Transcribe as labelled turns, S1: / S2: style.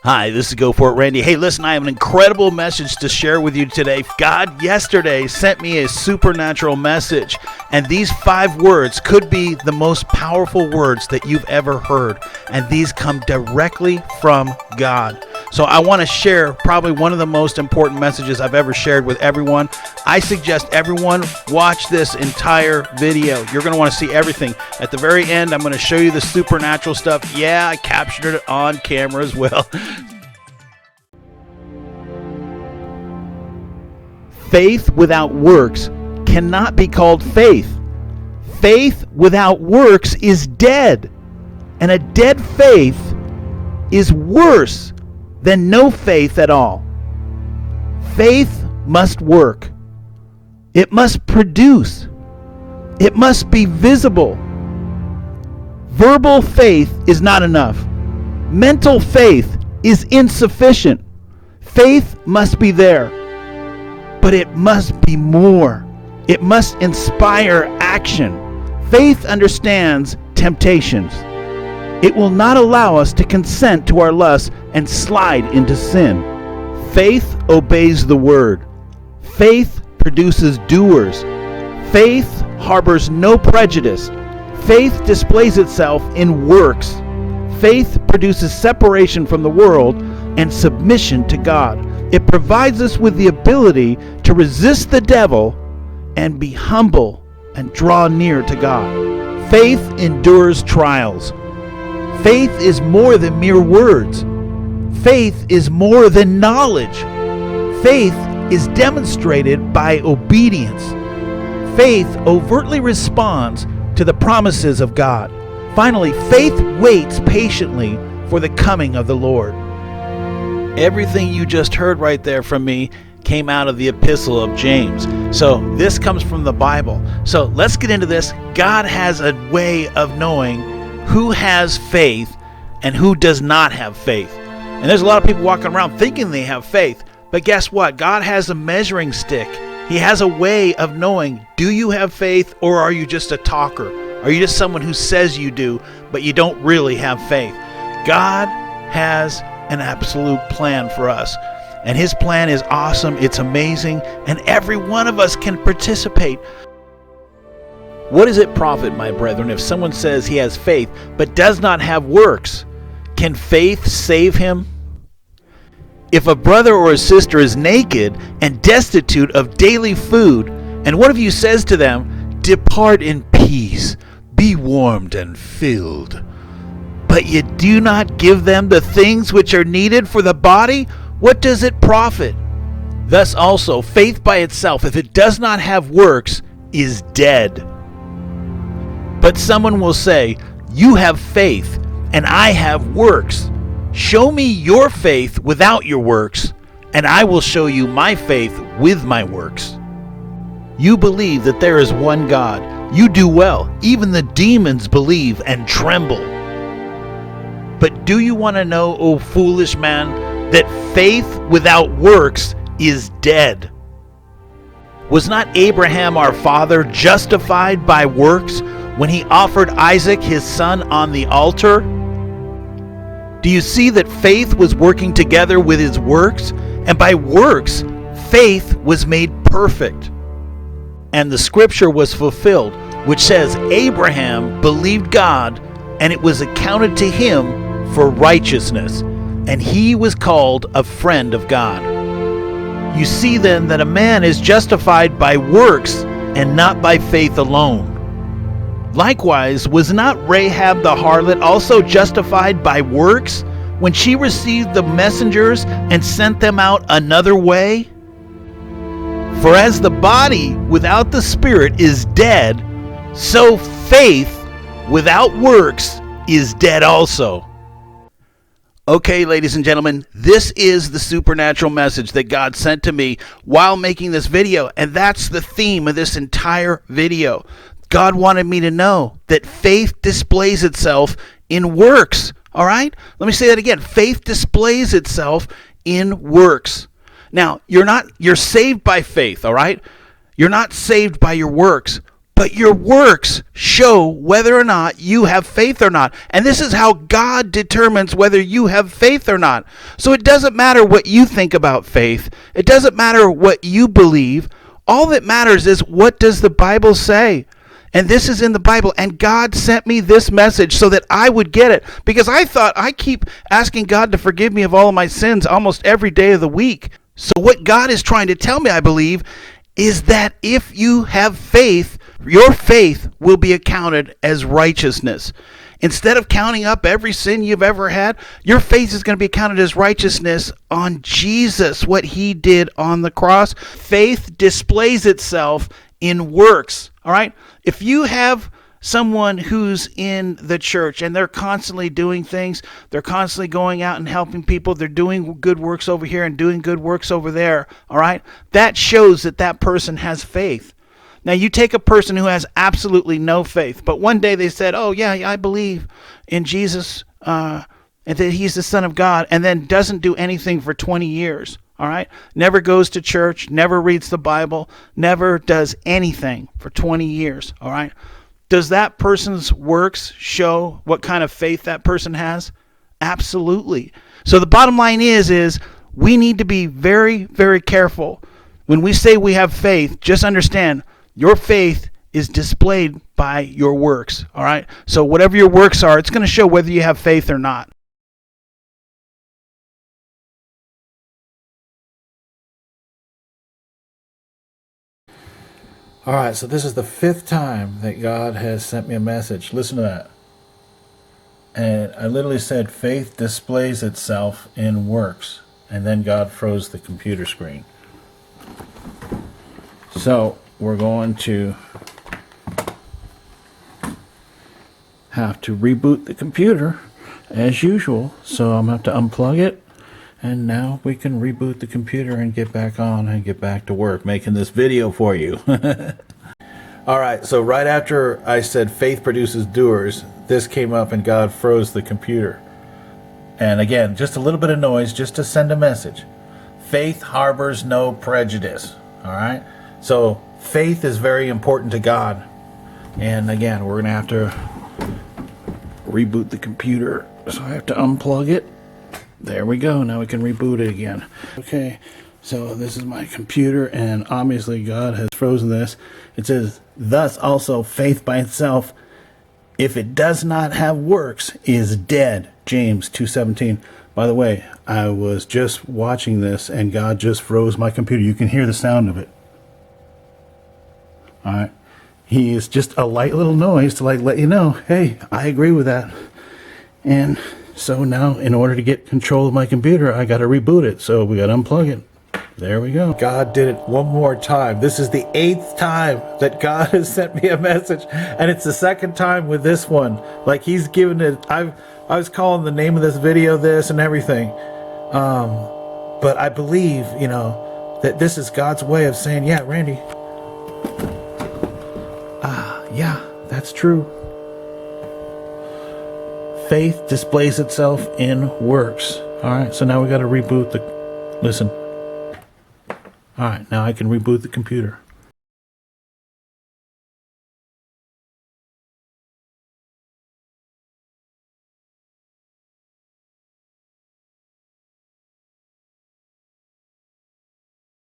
S1: Hi, this is Go For It Randy. Hey, listen, I have an incredible message to share with you today. God yesterday sent me a supernatural message, and these 5 words could be the most powerful words that you've ever heard, and these come directly from God. So I want to share probably one of the most important messages I've ever shared with everyone. I suggest everyone watch this entire video. You're going to want to see everything. At the very end, I'm going to show you the supernatural stuff. Yeah, I captured it on camera as well. Faith without works cannot be called faith. Faith without works is dead. And a dead faith is worse than no faith at all. Faith must work. It must produce. It must be visible. Verbal faith is not enough. Mental faith is insufficient. Faith must be there. But it must be more. It must inspire action. Faith understands temptations. It will not allow us to consent to our lusts and slide into sin. Faith obeys the word. Faith produces doers. Faith harbors no prejudice. Faith displays itself in works. Faith produces separation from the world and submission to God. It provides us with the ability to resist the devil and be humble and draw near to God. Faith endures trials. Faith is more than mere words. Faith is more than knowledge. Faith is demonstrated by obedience. Faith overtly responds to the promises of God. Finally, faith waits patiently for the coming of the Lord. Everything you just heard right there from me came out of the epistle of James. So this comes from the Bible. So let's get into this. God has a way of knowing who has faith and who does not have faith. And there's a lot of people walking around thinking they have faith. But guess what? God has a measuring stick. He has a way of knowing, do you have faith or are you just a talker? Are you just someone who says you do, but you don't really have faith? God has an absolute plan for us. And his plan is awesome, it's amazing, and every one of us can participate. What does it profit, my brethren, if someone says he has faith but does not have works? Can faith save him? If a brother or a sister is naked and destitute of daily food, and one of you says to them, "Depart in peace, be warmed and filled," but you do not give them the things which are needed for the body, what does it profit? Thus also, faith by itself, if it does not have works, is dead. But someone will say, "You have faith, and I have works. Show me your faith without your works, and I will show you my faith with my works." You believe that there is one God. You do well. Even the demons believe and tremble. But do you want to know, O foolish man, that faith without works is dead? Was not Abraham our father justified by works when he offered Isaac his son on the altar? Do you see that faith was working together with his works? And by works, faith was made perfect. And the scripture was fulfilled, which says, Abraham believed God, and it was accounted to him for righteousness, and he was called a friend of God. You see then that a man is justified by works and not by faith alone. Likewise, was not Rahab the harlot also justified by works when she received the messengers and sent them out another way? For as the body without the spirit is dead, so faith without works is dead also. Okay, ladies and gentlemen, this is the supernatural message that God sent to me while making this video, and that's the theme of this entire video. God wanted me to know that faith displays itself in works, all right? Let me say that again. Faith displays itself in works. Now, you're saved by faith, all right? You're not saved by your works, but your works show whether or not you have faith or not. And this is how God determines whether you have faith or not. So it doesn't matter what you think about faith. It doesn't matter what you believe. All that matters is, what does the Bible say? And this is in the Bible. And God sent me this message so that I would get it. Because I keep asking God to forgive me of all of my sins almost every day of the week. So what God is trying to tell me, I believe, is that if you have faith, your faith will be accounted as righteousness. Instead of counting up every sin you've ever had, your faith is going to be counted as righteousness on Jesus, what he did on the cross. Faith displays itself in works, all right? If you have someone who's in the church and they're constantly doing things, they're constantly going out and helping people, they're doing good works over here and doing good works over there, all right? That shows that that person has faith. Now, you take a person who has absolutely no faith, but one day they said, oh, yeah, I believe in Jesus and that he's the Son of God, and then doesn't do anything for 20 years, all right? Never goes to church, never reads the Bible, never does anything for 20 years, all right? Does that person's works show what kind of faith that person has? Absolutely. So the bottom line is we need to be very, very careful. When we say we have faith, just understand your faith is displayed by your works, all right? So whatever your works are, it's going to show whether you have faith or not.
S2: All right, so this is the 5th time that God has sent me a message. Listen to that. And I literally said, faith displays itself in works. And then God froze the computer screen. So we're going to have to reboot the computer as usual. So I'm going to have to unplug it. And now we can reboot the computer and get back on and get back to work making this video for you. All right, so right after I said faith produces doers, this came up and God froze the computer. And again, just a little bit of noise just to send a message. Faith harbors no prejudice. All right, so faith is very important to God. And again, we're going to have to reboot the computer. So I have to unplug it. There we go. Now we can reboot it again. Okay, so this is my computer, and obviously God has frozen this. It says, thus also faith by itself, if it does not have works, is dead. James 2:17. By the way, I was just watching this, and God just froze my computer. You can hear the sound of it. All right. He is just a light little noise to let you know, hey, I agree with that. And so now, in order to get control of my computer, I got to reboot it. So we got to unplug it. There we go. God did it one more time. This is the 8th time that God has sent me a message, and it's the 2nd time with this one. Like he's given it. I was calling the name of this video this and everything, but I believe that this is God's way of saying, yeah, Randy. Yeah, that's true. Faith displays itself in works. All right, so now we got to reboot the... Listen. All right, now I can reboot the computer.